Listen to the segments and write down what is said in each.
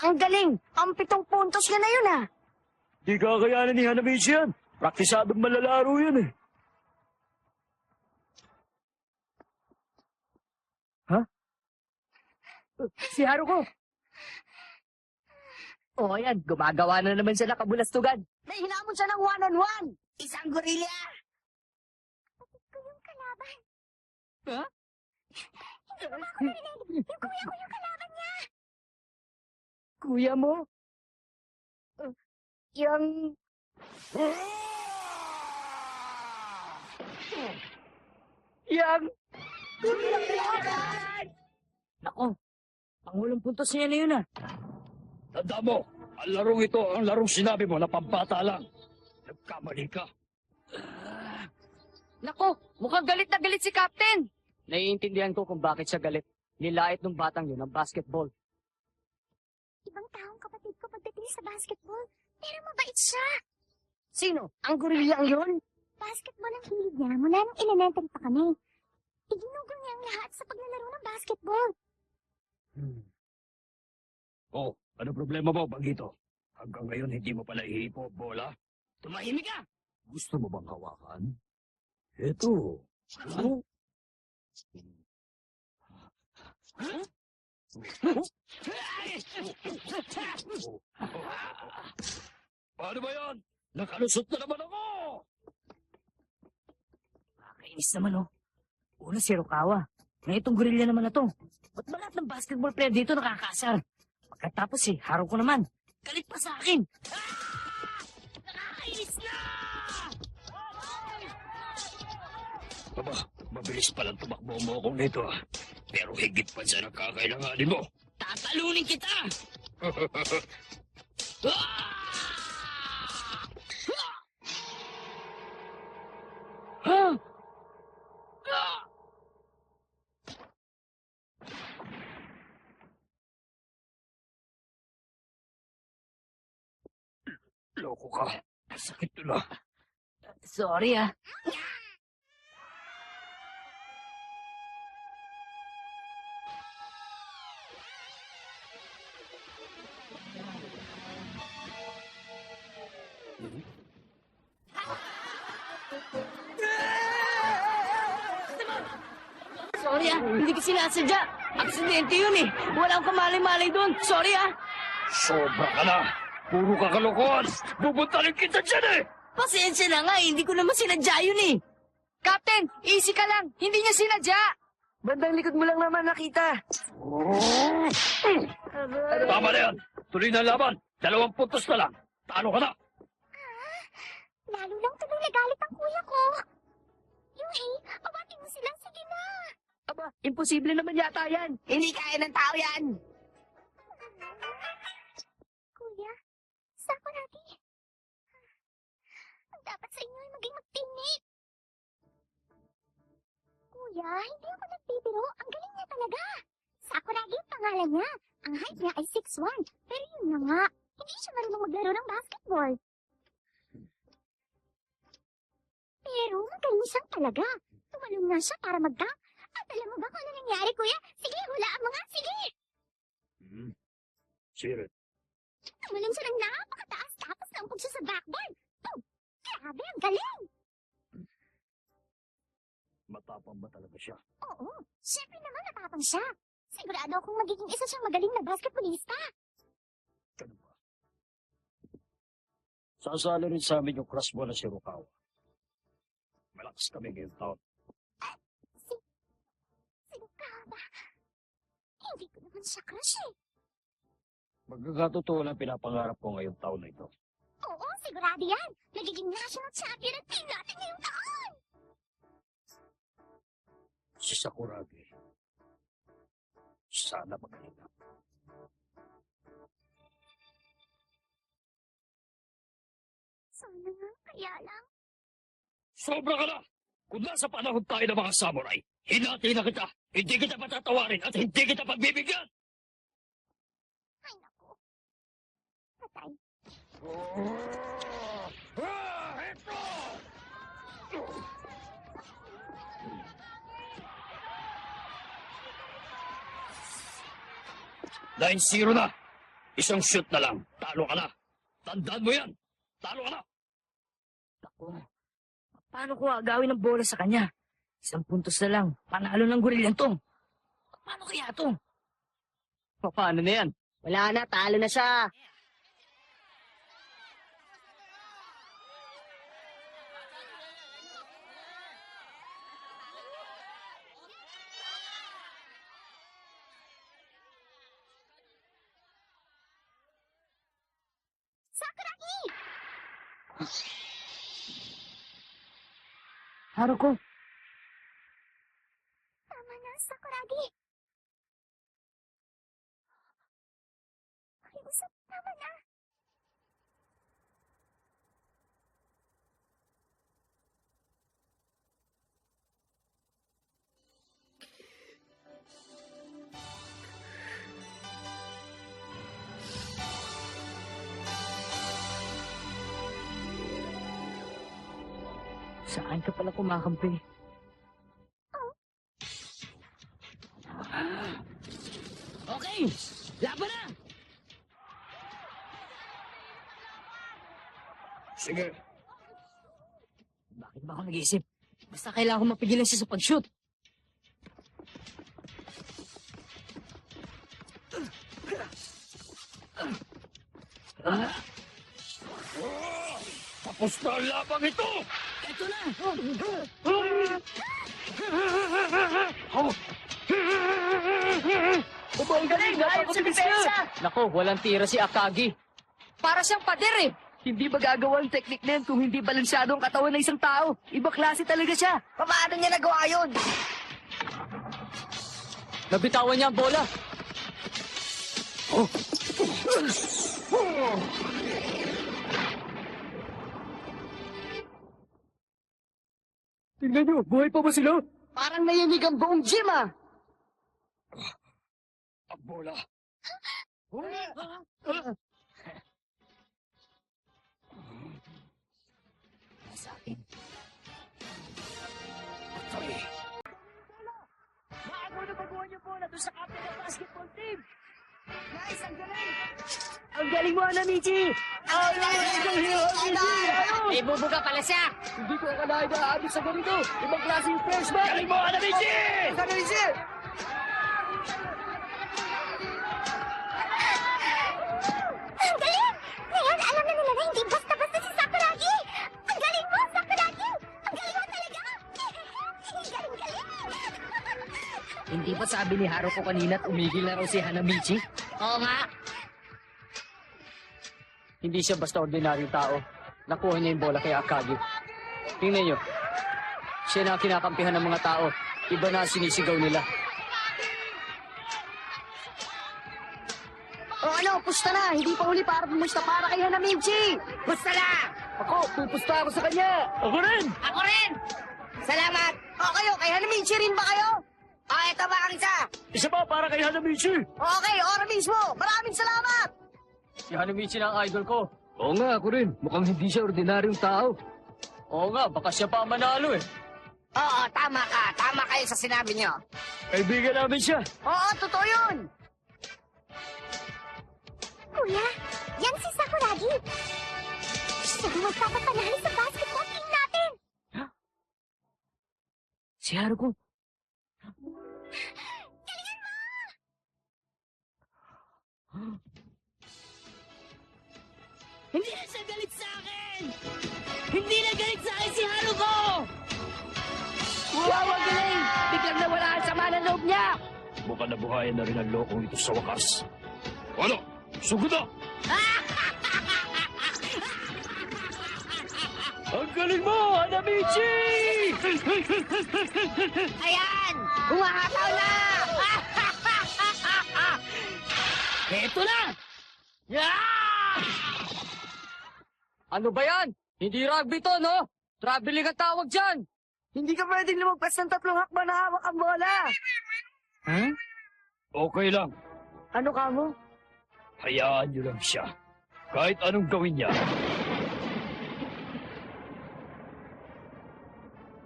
Ang galing! Ang 7 puntos niya na yun, ah! Di kakayanin ni Hanabishi yan. Praktisadong malalaro yan eh. Ha? Si Haruko! O, yan. Gumagawa na naman siya ng kabulastugan. May hinamon siya ng one-on-one! Isang gorilla! Kapatid ko yung kalaban. Ha? Hindi ko ba ako narinig? Yung kuya ko yung kalaban niya. Kuya mo? Yang... Yang... Nako, pangulong puntos niya na yun, ah. Tanda mo, ang larong ito, ang larong sinabi mo na pambata lang. Nagkamali ka. Nako, mukhang galit na galit si Captain. Naiintindihan ko kung bakit siya galit. Nilait ng batang yun ang basketball. Ibang taong kapatid ko pagdating sa basketball. Pero mabait siya. Sino? Ang gorillang yun? Basketball ang hilig niya mula nung elementary pa kami. Iginugol niya ang lahat sa paglalaro ng basketball. Oh, ano problema mo, Bagito? Hanggang ngayon hindi mo pala ihipo, bola? Tumahimik ka! Gusto mo bang hawakan? Ito. Ano? Paano ba yan? Nakalusot na naman ako! Nakakainis naman, oh. Una si Rukawa. Ngayon itong gorilla naman na to. Ba't ba lahat ng basketball player dito nakakasar? Pagkatapos si Haruko naman. Galit pa sa akin. Nakakainis na! Aba, mabilis palang tumakbo mo akong nito. Pero higit pa sa nakakailanganin mo. Tatalunin kita! Ha? Loko ka. Sakit to na. Sorry, ah. Sorry, ah. Hindi ko sinasadya. Aksidente yun, eh. Wala akong kamalay-malay doon. Sorry, ah. Sobra ka na. Puro ka kalokohan. Bubuntalin kita dyan eh. Pasensya na nga, hindi ko naman sinadya yun, eh. Captain, easy ka lang. Hindi niya sinadya. Bandang likod mo lang naman nakita. Tama na yan. Tuloy na laban. 2 puntos na lang. Talo ka na. Lalo lang tuloy nagalit ang kuya ko. Yuhei, awatin mo sila. Sige na. Aba, imposible naman yata yan. Hindi kaya ng tao yan. Kuya, Sakuragi. Ang dapat sa inyo ay maging mag-teammate. Kuya, hindi ako nagbibiro. Ang galing niya talaga. Sakuragi ang pangalan niya. Ang height niya ay 6'1". Pero yun na nga, hindi siya marunong maglaro ng basketball. Pero magaling siyang talaga. Tumalong na siya para mag-dunk. At alam mo ba kung ano nangyari, kuya? Sige, hulaan mo nga. Sige! Sirit. Tumalong siya ng napakataas tapos naumpog siya sa backboard. Boom! Grabe, ang galing! Matapang ba talaga siya? Oo, syempre naman natapang siya. Sigurado akong magiging isa siyang magaling na basketballista. Ganun ba? Sasali rin sa amin yung crush mo na si Rukawa. Malakas kami ngayong taon. Sino ka ba? Hindi ko naman siya crush eh. Magkakatotoo lang pinapangarap ko ngayong taon na ito. Oo, sigurado yan. Nagiging national champion ang team natin ngayong taon. Si Sakuragi. Sana magaling na. Sana nga, kaya lang. Sobra ka na! Kung nasa panahon tayo ng mga samurai, hinati na kita, hindi kita patatawarin at hindi kita pagbibigyan! Ay, naku. patay. Ito! Dahil 0 na. Isang shoot na lang. Talo ka na. Tandaan mo yan. Talo ka na. Ako, paano ko agawin ng bola sa kanya? Isang puntos na lang. Panalo ng gorilyan to. Paano kaya to? Paano na yan? Wala na, talo na siya. Sakuragi! Haruko, Tama na, Sakuragi. Pakiusap, tama na. saan ka pala kumakampi? Okay, laban na! Sige. Bakit ba ako nag-iisip? Basta kailangan ko mapigilan siya sa pag-shoot. Tapos na ang labang ito! Ito na! Ang galing, napakabilis niya. Nako, walang tira si Akagi. Para siyang pader eh! Hindi ba gagawa ang technique na yan kung hindi balansyado ang katawan ng isang tao? Iba klase talaga siya. Paano niya nagawa yun? Nabitawan niya ang bola. Tingnan niyo, buhay pa ba sila? Parang nayanig ang buong gym ah. Ang bola. Sa akin. Patay. Bago na baguhan yung bola doon sa captain ng basketball team. Guys, ang galing! Ang galing mo, Anamichi! Ang galing! Ibubuga pala siya. Hindi ko akalain na aabot sa ganito. Ibang klase yung freshman. Galing mo, Anamichi! Anamichi! Ang galing! Ngayon, alam na nila na hindi basta-basta si Sakuragi! Ang galing mo, Sakuragi! Ang galing mo talaga! Galing-galing! Hindi ba sabi ni Haruko kanina at umigil na raw si Hanamichi? Oo nga. Hindi siya basta ordinaryong tao. Nakuha niya yung bola kay Akagi. Tingnan niyo. Siya na ang kinakampihan ng mga tao. Iba na ang sinisigaw nila. O ano, pusta na! Hindi pa huli para pumusta para kay Hanamichi! Pusta na! Ako, pupusta ako sa kanya! Ako rin! Ako rin! Salamat! O kayo, kay Hanamichi rin ba kayo? Ito ba ang isa? Isa pa para kay Hanamichi. Okay, ora mismo! Maraming salamat! Si Hanamichi na ang idol ko. Oo nga, ako rin. Mukhang hindi siya ordinaryong tao. Oo nga, baka siya pa ang manalo eh. Oo, tama ka. Tama kayo sa sinabi niyo. Kaibigan namin siya. Oo, totoo yun! Kuya, yan si Sakuragi. Siya ang magpapapanalo sa basketball team natin. Si Haruko. Hindi na siya galit sa akin! Hindi na galit sa akin si Haruko! Wow, ang galing! Biglang nawala ang sama ng loob niya! Mukhang nabuhayan na rin ang lokong ito sa wakas. Ano? Sugod na! Ang galing mo, Hanamichi! Ayan! Humahataw na! Eto na! Ano ba yan? Hindi rugby to, no? Traveling ang tawag dyan! Hindi ka pwedeng lumagpas ng 3 hakbang na hawak ang bola! Ha? Okay lang. Ano ka mo? Hayaan niyo lang siya. Kahit anong gawin niya,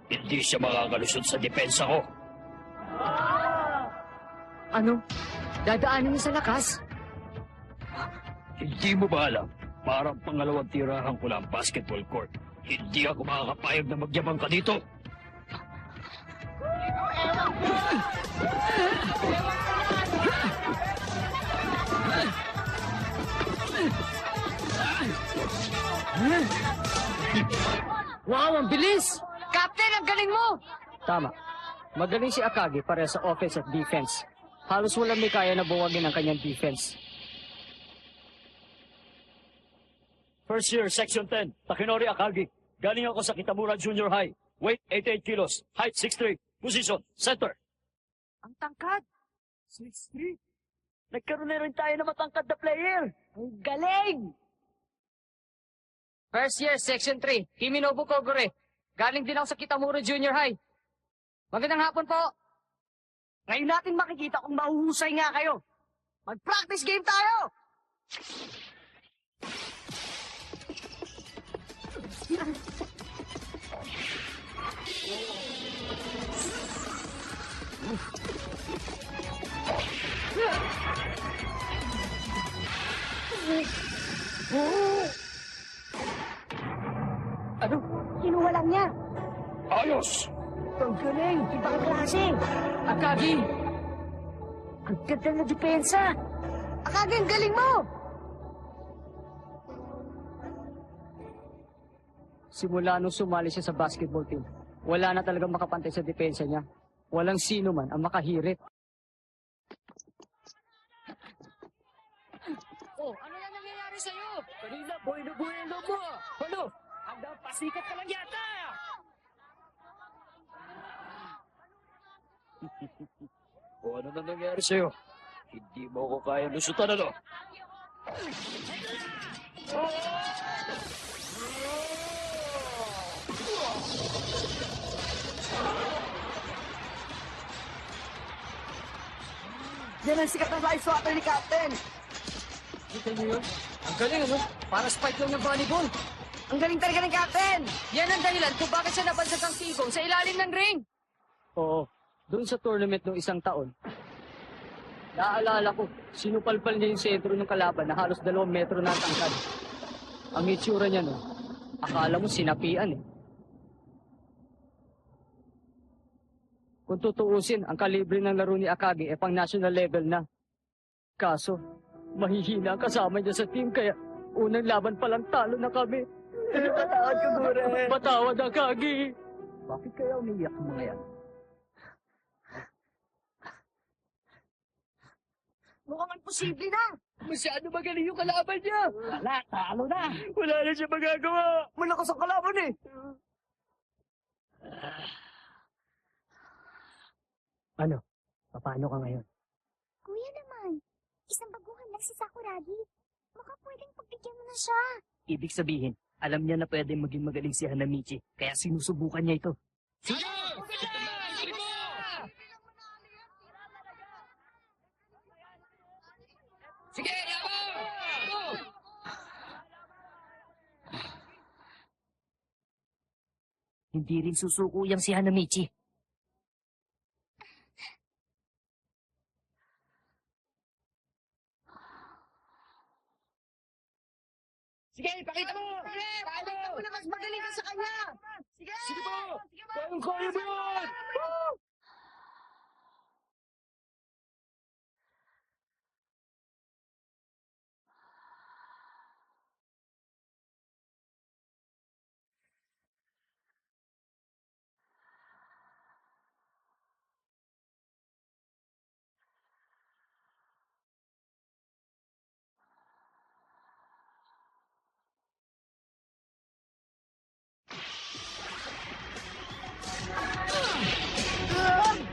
hindi siya makakalusot sa depensa ko. Ano? Dadaanin niya sa lakas? Hindi mo ba alam? Parang pangalawang tirahan ko lang basketball court. Hindi ako makakapayag na magyabang ka dito. Wow, ang bilis! Captain, ang galing mo! Tama. Magaling si Akagi para sa offense at defense. Halos walang may kaya na buwagin ang kanyang defense. First year, Section 10, Takinori Akagi. Galing ako sa Kitamura Junior High. Weight 88 kilos. Height 6'3". Position, center. Ang tangkad. 6'3". Nagkaroon na rin tayo na matangkad na player. Ang galing! First year, Section 3, Himinobu Kogure. Galing din ako sa Kitamura Junior High. Magandang hapon po. Ngayon natin makikita kung mahuhusay nga kayo. Mag-practice game tayo! Ano? Kinuha lang niya. Ayos! Ang galing! Ibang klase! Akagi! Ang ganda na depensa! Akagi, ang galing mo! Simula nung sumali siya sa basketball team, wala na talagang makapantay sa depensa niya. Walang sino man ang makahirit. Oh, ano na nangyayari sa'yo? Kanina, boy na mo! Ano? Hanggang pasikat ka lang yata! O ano na nangyari sa'yo? Hindi mo ako kaya lusutan, ano? Yan ang sikat na ice water ni Captain! Kita niyo yun? Ang galing ano? Para spike lang ng volleyball. Ang galing talaga ng Captain! Yan ang dahilan kung bakit siya nabansag ang tibong sa ilalim ng ring. Oo, doon sa tournament ng isang taon. Naaalala ko, sinupalpal niya yung sentro ng kalaban na halos 2 metro na ang tangkad. Ang itsura niya no, akala mo sinapian eh. Kung tutuusin, ang kalibre ng laro ni Akagi ay pang national level na. Kaso, mahihina ang kasama niya sa team kaya unang laban pa lang talo na kami. Patawad ka, Gure! Patawad, Akagi! Bakit kaya umiiyak ang mga yan? Mukhang imposible na! Masyado magaling yung kalaban niya! Wala, talo na! Wala na siya magagawa! Malakas ang kalaban eh! Ano? Paano ka ngayon? Kuya naman, isang baguhan lang si Sakuragi. Baka pwedeng pagbigyan mo na siya. Ibig sabihin, alam niya na pwedeng maging magaling si Hanamichi, kaya sinusubukan niya ito. Sige, laban! Hindi rin susuko yang si Hanamichi. Sige, pakita mo! Sige, pakita mo na mas magaling ka sa kanya! Sige! Sige ba? Kayang-kaya mo yan!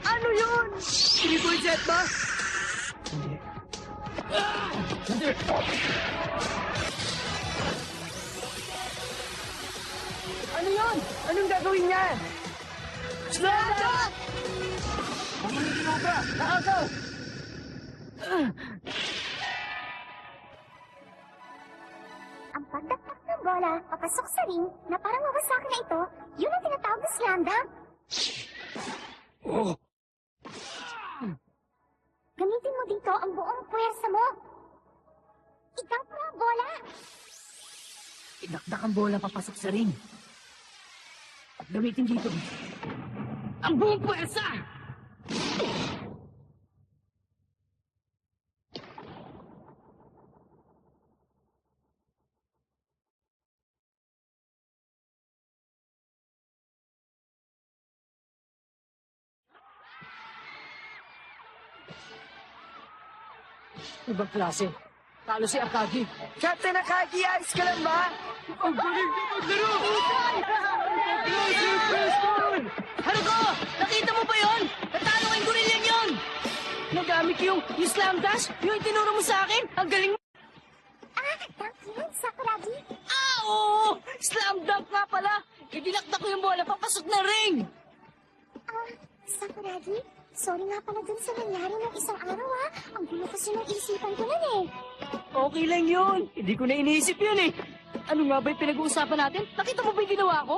Ano yun? 3-point set ba? Ano yun? Anong gagawin niya? Slam! Nakakaw! Ang pagdaktak ng bola papasok sa ring na parang wawasakin na ito, yun ang tinatawag na slam dunk. Oh, Gamitin mo dito ang buong puwersa mo. Idunk mo ang bola. Idakdak ang bola papasok sa ring. At gamitin dito ang buong puwersa! Ibang klase. Talo si Akagi. Captain Akagi, ayos ka lang ba? Ang galing niya maglaro! Haruko! Nakita mo ba yun? Natalo ko yung gorilla yun! Nagamit ko yung slam dash, yung itinuro mo sa akin. Ang galing mo! Dunk yun, Sakuragi. Ah, oo! Slam dunk nga pala! Idinakdak ko yung bola papasok na ring! Sakuragi, sorry nga pala dun sa nangyari ng isang araw Ang gulo kasi ng isipan ko nun eh. Okay lang yun. Hindi ko na iniisip yun eh. Ano nga ba yung pinag-uusapan natin? Nakita mo ba yung ginawa ko?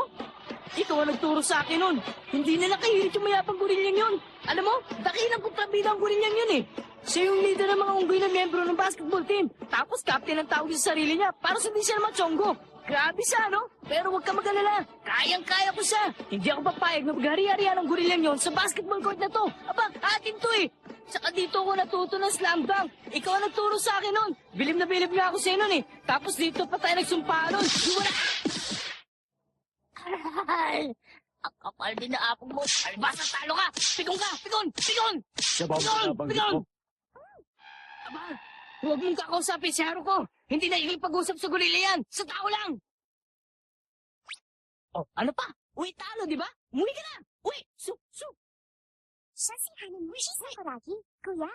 Ikaw ang nagturo sa akin nun. Hindi na nakahirit yung mayapang gorillang yun. Alam mo, dakilang kontrabida ang gorillang yun eh. Siya yung leader ng mga unggoy na miyembro ng basketball team. Tapos captain ang tawag sa sarili niya para sundin siya ng mga tsonggo. Grabe siya, no? Pero huwag ka mag-alala. Kayang-kaya ko siya. Hindi ako papayag na maghari-harihan ng gorillang yon sa basketball court na to. Aba, atin to eh. Saka dito ako natuto ng slam dunk. Ikaw ang nagturo sa akin nun. Bilib na bilib nga ako sa'yo nun eh. Tapos dito pa tayo nagsumpa nun. Wala! Aral! Ang kapal din na apong mo. Albasa, talo ka! Pikon ka! Pikon! Pikon! siya ba ang Pikon! binabanggit Pikon! mo? Aba, huwag mong kakausapin si Haruko. Hindi na ikipag-usap sa gorilla yan. Sa tao lang. Oh, ano pa? Uy, talo, di ba? Umuwi ka na! Uy, su! Siya si Hanamushi Sakuragi, kuya.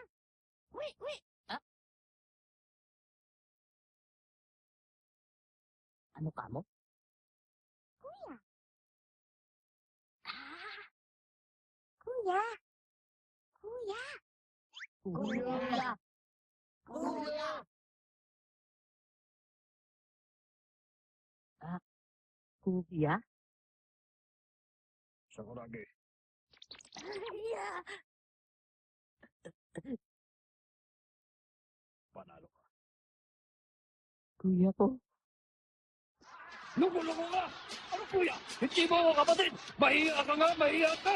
Uy! Ha? Ano ka mo? Kuya. Kuya. Kuya. Kuya! Kuya! Kuya? Sakuragi. Kuya! Panalo ka. Kuya ko. Loko ka! Ano kuya? Hindi mo ako kapatid! Mahiya ka nga, mahiya ka!